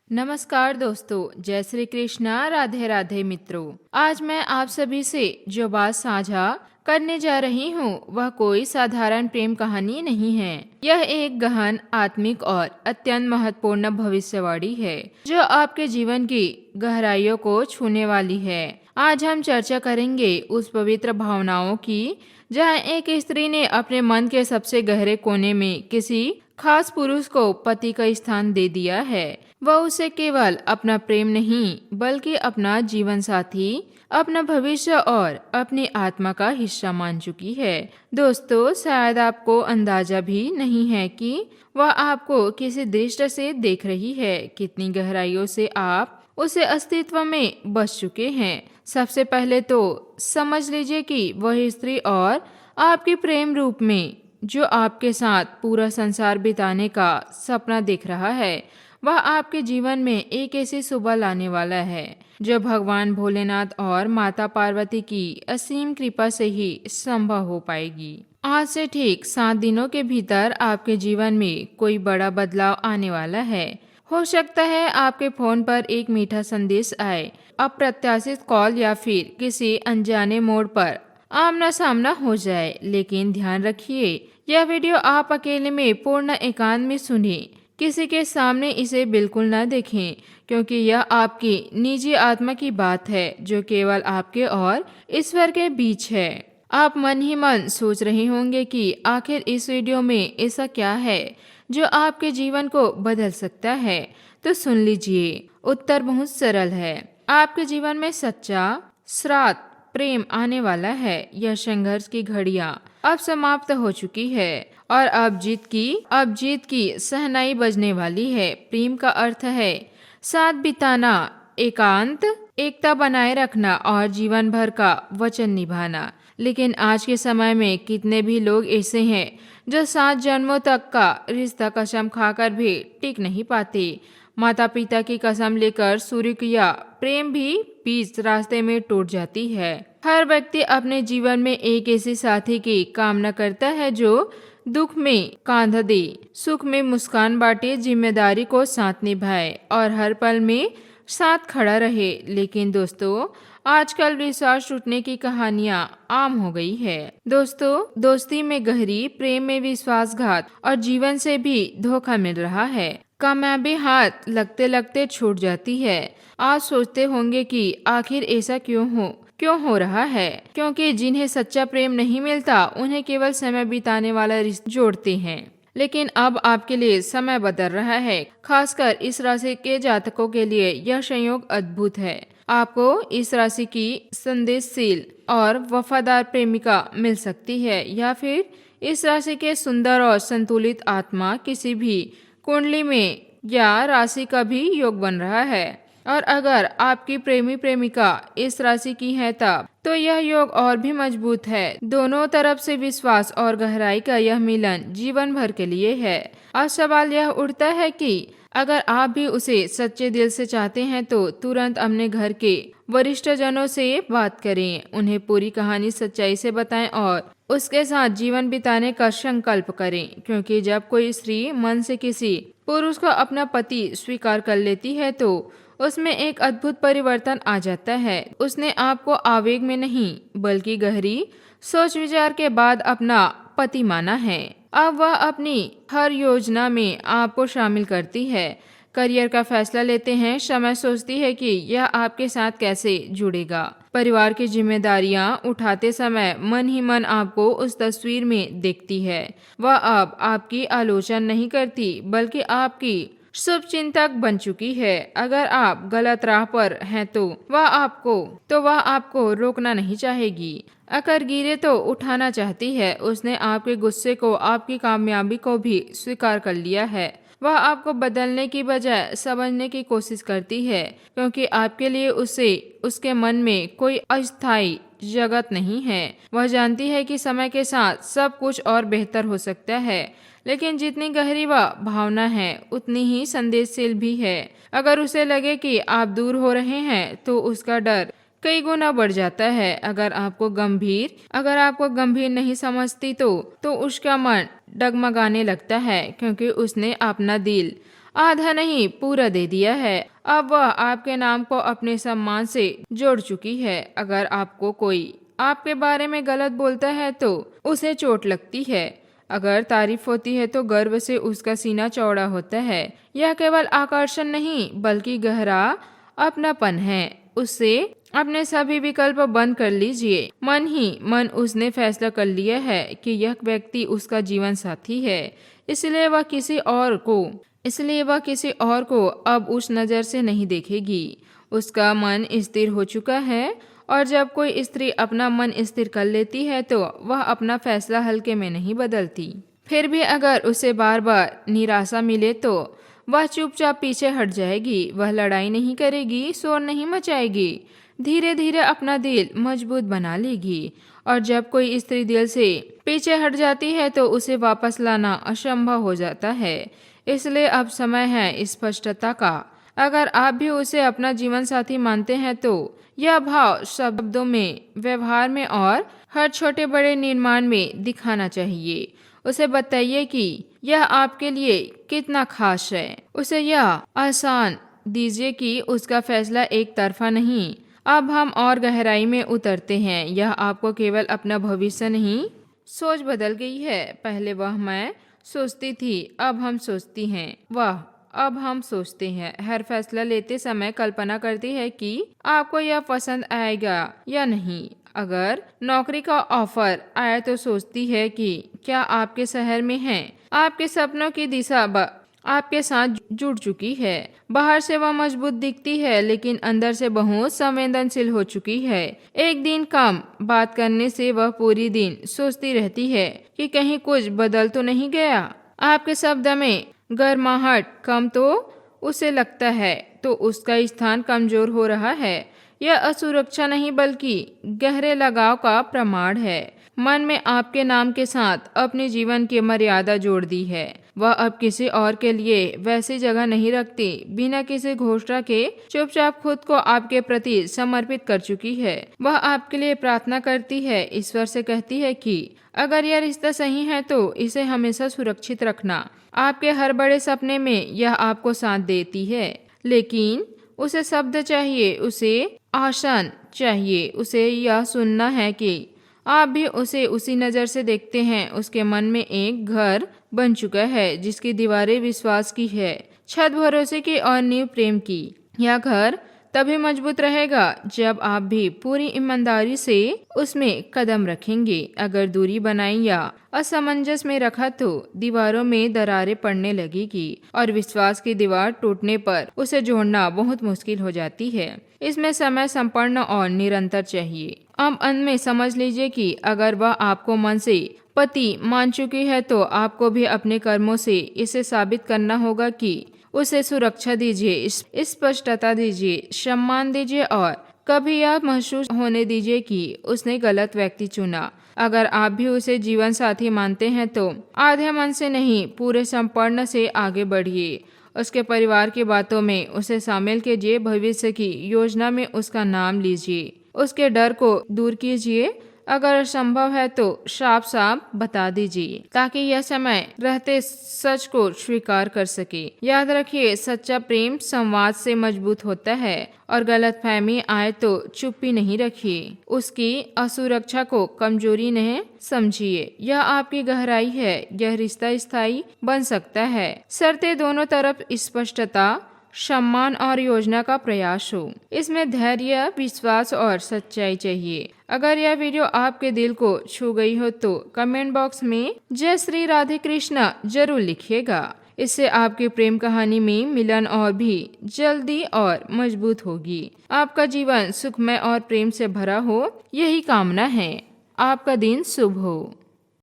नमस्कार दोस्तों, जय श्री कृष्णा। राधे राधे मित्रों। आज मैं आप सभी से जो बात साझा करने जा रही हूँ वह कोई साधारण प्रेम कहानी नहीं है। यह एक गहन आत्मिक और अत्यंत महत्वपूर्ण भविष्यवाणी है जो आपके जीवन की गहराइयों को छूने वाली है। आज हम चर्चा करेंगे उस पवित्र भावनाओं की जहाँ एक स्त्री ने अपने मन के सबसे गहरे कोने में किसी खास पुरुष को पति का स्थान दे दिया है। वह उसे केवल अपना प्रेम नहीं बल्कि अपना जीवन साथी, अपना भविष्य और अपनी आत्मा का हिस्सा मान चुकी है। दोस्तों, शायद आपको अंदाजा भी नहीं है कि वह आपको किसी दृष्टि से देख रही है, कितनी गहराइयों से आप उसे अस्तित्व में बस चुके हैं। सबसे पहले तो समझ लीजिए कि वह स्त्री और आपके प्रेम रूप में जो आपके साथ पूरा संसार बिताने का सपना देख रहा है, वह आपके जीवन में एक ऐसी सुबह लाने वाला है जो भगवान भोलेनाथ और माता पार्वती की असीम कृपा से ही संभव हो पाएगी। आज से ठीक 7 दिनों के भीतर आपके जीवन में कोई बड़ा बदलाव आने वाला है। हो सकता है आपके फोन पर एक मीठा संदेश आए, अप्रत्याशित कॉल या फिर किसी अनजाने मोड़ पर आमना सामना हो जाए। लेकिन ध्यान रखिए, यह वीडियो आप अकेले में पूर्ण एकांत में सुनिए। किसी के सामने इसे बिल्कुल न देखें, क्योंकि यह आपकी निजी आत्मा की बात है जो केवल आपके और ईश्वर के बीच है। आप मन ही मन सोच रहे होंगे कि आखिर इस वीडियो में ऐसा क्या है जो आपके जीवन को बदल सकता है। तो सुन लीजिए, उत्तर बहुत सरल है। आपके जीवन में सच्चा श्राद्ध प्रेम आने वाला है। यह संघर्ष की घड़ियां अब समाप्त हो चुकी है और अब जीत की सहनाई बजने वाली है। प्रेम का अर्थ है साथ बिताना, एकांत, एकता बनाए रखना और जीवन भर का वचन निभाना। लेकिन आज के समय में कितने भी लोग ऐसे हैं जो 7 जन्मों तक का रिश्ता कसम खाकर भी टिक नहीं पाते। माता पिता की कसम लेकर शुरू किया प्रेम भी बीच रास्ते में टूट जाती है। हर व्यक्ति अपने जीवन में एक ऐसे साथी की कामना करता है जो दुख में कांधा दे, सुख में मुस्कान बांटे, जिम्मेदारी को साथ निभाए और हर पल में साथ खड़ा रहे। लेकिन दोस्तों, आजकल विश्वास टूटने की कहानियां आम हो गई है। दोस्तों, दोस्ती में गहरी, प्रेम में विश्वासघात और जीवन से भी धोखा मिल रहा है। कामयाबी हाथ लगते लगते छूट जाती है। आप सोचते होंगे कि आखिर ऐसा क्यों हो रहा है? क्योंकि जिन्हें सच्चा प्रेम नहीं मिलता उन्हें केवल समय बिताने वाला रिश्ता जोड़ते हैं। लेकिन अब आपके लिए समय बदल रहा है। खासकर इस राशि के जातकों के लिए यह संयोग अद्भुत है। आपको इस राशि की संदेशशील और वफादार प्रेमिका मिल सकती है, या फिर इस राशि के सुंदर और संतुलित आत्मा किसी भी कुंडली में या राशि का भी योग बन रहा है। और अगर आपकी प्रेमी प्रेमिका इस राशि की है तब तो यह योग और भी मजबूत है। दोनों तरफ से विश्वास और गहराई का यह मिलन जीवन भर के लिए है। अब सवाल यह उठता है कि अगर आप भी उसे सच्चे दिल से चाहते हैं तो तुरंत अपने घर के वरिष्ठ जनों से बात करें, उन्हें पूरी कहानी सच्चाई से बताएं और उसके साथ जीवन बिताने का संकल्प करें। क्योंकि जब कोई स्त्री मन से किसी पुरुष को अपना पति स्वीकार कर लेती है तो उसमें एक अद्भुत परिवर्तन आ जाता है। उसने आपको आवेग में नहीं बल्कि गहरी सोच विचार के बाद अपना पति माना है। अब वह अपनी हर योजना में आपको शामिल करती है, करियर का फैसला लेते हैं, समय सोचती है कि यह आपके साथ कैसे जुड़ेगा। परिवार की जिम्मेदारियां उठाते समय मन ही मन आपको उस तस्वीर में देखती है। वह अब आपकी आलोचना नहीं करती बल्कि आपकी शुभ चिंतक बन चुकी है। अगर आप गलत राह पर हैं तो वह आपको रोकना नहीं चाहेगी। अगर गिरे तो उठाना चाहती है। उसने आपके गुस्से को, आपकी कामयाबी को भी स्वीकार कर लिया है। वह आपको बदलने की बजाय समझने की कोशिश करती है, क्योंकि आपके लिए उसके मन में कोई अस्थायी जगत नहीं है। वह जानती है कि समय के साथ सब कुछ और बेहतर हो सकता है, लेकिन जितनी गहरी वह भावना है उतनी ही संदेशशील भी है। अगर उसे लगे कि आप दूर हो रहे हैं तो उसका डर कई गुना बढ़ जाता है। अगर आपको गंभीर नहीं समझती तो उसका मन डगमगाने लगता है, क्योंकि उसने अपना दिल आधा नहीं पूरा दे दिया है। अब वह आपके नाम को अपने सम्मान से जोड़ चुकी है। अगर आपको कोई आपके बारे में गलत बोलता है तो उसे चोट लगती है। अगर तारीफ होती है तो गर्व से उसका सीना चौड़ा होता है। यह केवल आकर्षण नहीं बल्कि गहरा अपनापन है। उससे अपने सभी विकल्प बंद कर लीजिए। मन ही मन उसने फैसला कर लिया है कि यह व्यक्ति उसका जीवन साथी है। इसलिए वह किसी और को अब उस नज़र से नहीं देखेगी। उसका मन स्थिर हो चुका है और जब कोई स्त्री अपना मन स्थिर कर लेती है तो वह अपना फैसला हल्के में नहीं बदलती। फिर भी अगर उसे बार बार निराशा मिले तो वह चुपचाप पीछे हट जाएगी। वह लड़ाई नहीं करेगी, शोर नहीं मचाएगी, धीरे धीरे अपना दिल मजबूत बना लेगी। और जब कोई स्त्री दिल से पीछे हट जाती है तो उसे वापस लाना असंभव हो जाता है। इसलिए अब समय है स्पष्टता का। अगर आप भी उसे अपना जीवन साथी मानते हैं तो यह भाव शब्दों में, व्यवहार में और हर छोटे बड़े निर्माण में दिखाना चाहिए। उसे बताइए कि यह आपके लिए कितना खास है। उसे यह आसान दीजिए कि उसका फैसला एक तरफा नहीं। अब हम और गहराई में उतरते हैं। यह आपको केवल अपना भविष्य नहीं, सोच बदल गई है। पहले वह मैं सोचती थी, अब हम सोचती हैं। वह अब हम सोचते हैं। हर फैसला लेते समय कल्पना करती है कि आपको यह पसंद आएगा या नहीं। अगर नौकरी का ऑफर आया तो सोचती है कि क्या आपके शहर में है। आपके सपनों की दिशा आपके साथ जुड़ चुकी है। बाहर से वह मजबूत दिखती है लेकिन अंदर से बहुत संवेदनशील हो चुकी है। एक दिन कम बात करने से वह पूरी दिन सोचती रहती है कि कहीं कुछ बदल तो नहीं गया। आपके शब्द में गर्माहट कम तो उसे लगता है तो उसका स्थान कमजोर हो रहा है। यह असुरक्षा नहीं बल्कि गहरे लगाव का प्रमाण है। मन में आपके नाम के साथ अपने जीवन की मर्यादा जोड़ दी है। वह अब किसी और के लिए वैसी जगह नहीं रखती। बिना किसी घोषणा के चुपचाप खुद को आपके प्रति समर्पित कर चुकी है। वह आपके लिए प्रार्थना करती है, ईश्वर से कहती है कि अगर यह रिश्ता सही है तो इसे हमेशा सुरक्षित रखना। आपके हर बड़े सपने में यह आपको साथ देती है। लेकिन उसे शब्द चाहिए, उसे आसन चाहिए। उसे यह सुनना है कि आप भी उसे उसी नज़र से देखते हैं। उसके मन में एक घर बन चुका है जिसकी दीवारें विश्वास की है, छत भरोसे की और नींव प्रेम की। यह घर तभी मजबूत रहेगा जब आप भी पूरी ईमानदारी से उसमें कदम रखेंगे। अगर दूरी बनाई या असमंजस में रखा तो दीवारों में दरारें पड़ने लगेगी और विश्वास की दीवार टूटने पर उसे जोड़ना बहुत मुश्किल हो जाती है। इसमें समय संपन्न और निरंतर चाहिए। अब अंत में समझ लीजिए कि अगर वह आपको मन से पति मान चुकी है तो आपको भी अपने कर्मों से इसे साबित करना होगा कि उसे सुरक्षा दीजिए, स्पष्टता दीजिए, सम्मान दीजिए और कभी यह महसूस होने दीजिए कि उसने गलत व्यक्ति चुना। अगर आप भी उसे जीवन साथी मानते हैं तो आधे मन से नहीं, पूरे संपूर्ण से आगे बढ़िए। उसके परिवार की बातों में उसे शामिल कीजिए, भविष्य की योजना में उसका नाम लीजिए, उसके डर को दूर कीजिए। अगर संभव है तो साफ साफ बता दीजिए ताकि यह समय रहते सच को स्वीकार कर सके। याद रखिए, सच्चा प्रेम संवाद से मजबूत होता है और गलतफहमी आए तो चुप्पी नहीं रखिए। उसकी असुरक्षा को कमजोरी नहीं समझिए, यह आपकी गहराई है। यह रिश्ता स्थायी बन सकता है, शर्तें दोनों तरफ स्पष्टता, सम्मान और योजना का प्रयास हो। इसमें धैर्य, विश्वास और सच्चाई चाहिए। अगर यह वीडियो आपके दिल को छू गई हो तो कमेंट बॉक्स में जय श्री राधे कृष्णा जरूर लिखिएगा। इससे आपकी प्रेम कहानी में मिलन और भी जल्दी और मजबूत होगी। आपका जीवन सुखमय और प्रेम से भरा हो, यही कामना है। आपका दिन शुभ हो।